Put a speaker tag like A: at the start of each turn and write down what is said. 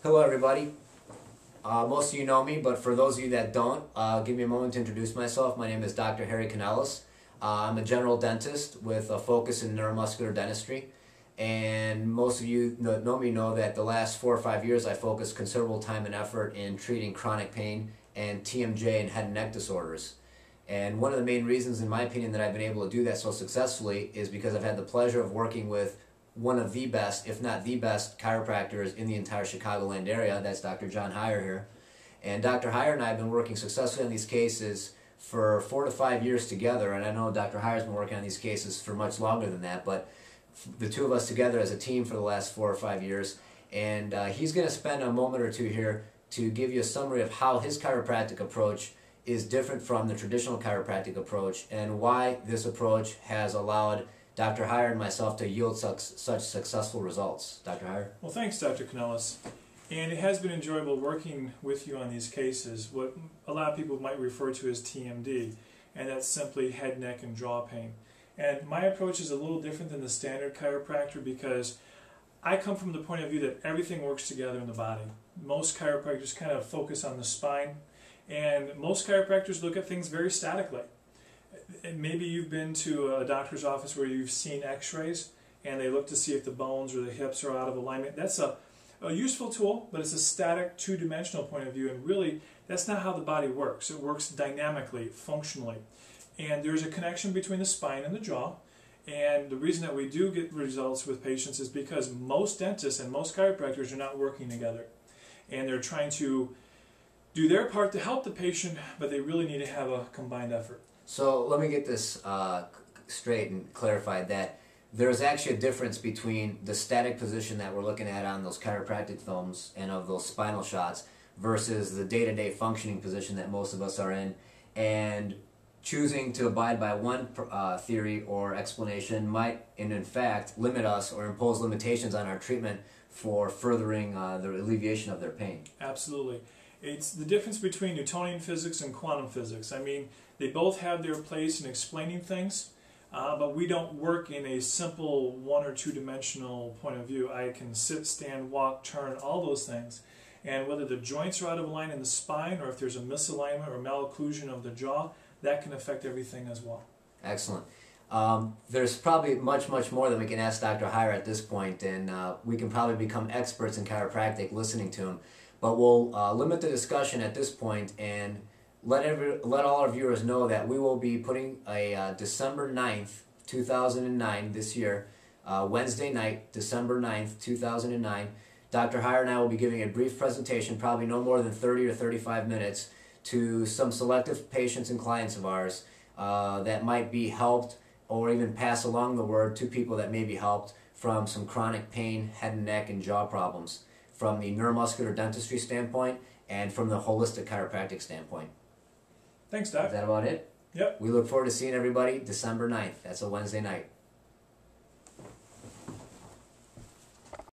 A: Hello everybody. Most of you know me, but for those of you that don't, give me a moment to introduce myself. My name is Dr. Harry Kunelis. I'm a general dentist with a focus in neuromuscular dentistry. And most of you that know me know that the last 4 or 5 years I focused considerable time and effort in treating chronic pain and TMJ and head and neck disorders. And one of the main reasons, in my opinion, that I've been able to do that so successfully is because I've had the pleasure of working with one of the best, if not the best, chiropractors in the entire Chicagoland area. That's Dr. John Heyer here. And Dr. Heyer and I have been working successfully on these cases for 4 to 5 years together, and I know Dr. Heyer's been working on these cases for much longer than that, but the two of us together as a team for the last 4 or 5 years. And he's going to spend a moment or two here to give you a summary of how his chiropractic approach is different from the traditional chiropractic approach and why this approach has allowed Dr. Heyer and myself to yield such successful results. Dr. Heyer?
B: Well, thanks, Dr. Kunelis. And it has been enjoyable working with you on these cases, what a lot of people might refer to as TMD, and that's simply head, neck, and jaw pain. And my approach is a little different than the standard chiropractor because I come from the point of view that everything works together in the body. Most chiropractors kind of focus on the spine, and most chiropractors look at things very statically. Maybe you've been to a doctor's office where you've seen x-rays and they look to see if the bones or the hips are out of alignment. That's a useful tool, but it's a static, two-dimensional point of view, and really that's not how the body works. It works dynamically, functionally. And there's a connection between the spine and the jaw, and the reason that we do get results with patients is because most dentists and most chiropractors are not working together, and they're trying to do their part to help the patient, but they really need to have a combined effort.
A: So let me get this straight and clarified that there's actually a difference between the static position that we're looking at on those chiropractic films and of those spinal shots versus the day-to-day functioning position that most of us are in, and choosing to abide by one theory or explanation might, in fact, limit us or impose limitations on our treatment for furthering the alleviation of their pain.
B: Absolutely. It's the difference between Newtonian physics and quantum physics. I mean, they both have their place in explaining things, but we don't work in a simple 1 or 2 dimensional point of view. I can sit, stand, walk, turn, all those things. And whether the joints are out of line in the spine or if there's a misalignment or malocclusion of the jaw, that can affect everything as well.
A: Excellent. There's probably much more than we can ask Dr. Heyer at this point, and we can probably become experts in chiropractic listening to him. But we'll limit the discussion at this point and let all our viewers know that we will be putting a December 9th, 2009, this year, Wednesday night, December 9th, 2009. Dr. Heyer and I will be giving a brief presentation, probably no more than 30 or 35 minutes, to some selective patients and clients of ours that might be helped or even pass along the word to people that may be helped from some chronic pain, head and neck, and jaw problems from the neuromuscular dentistry standpoint and from the holistic chiropractic standpoint.
B: Thanks, Doc.
A: Is that about it?
B: Yep.
A: We look forward to seeing everybody December 9th. That's a Wednesday night.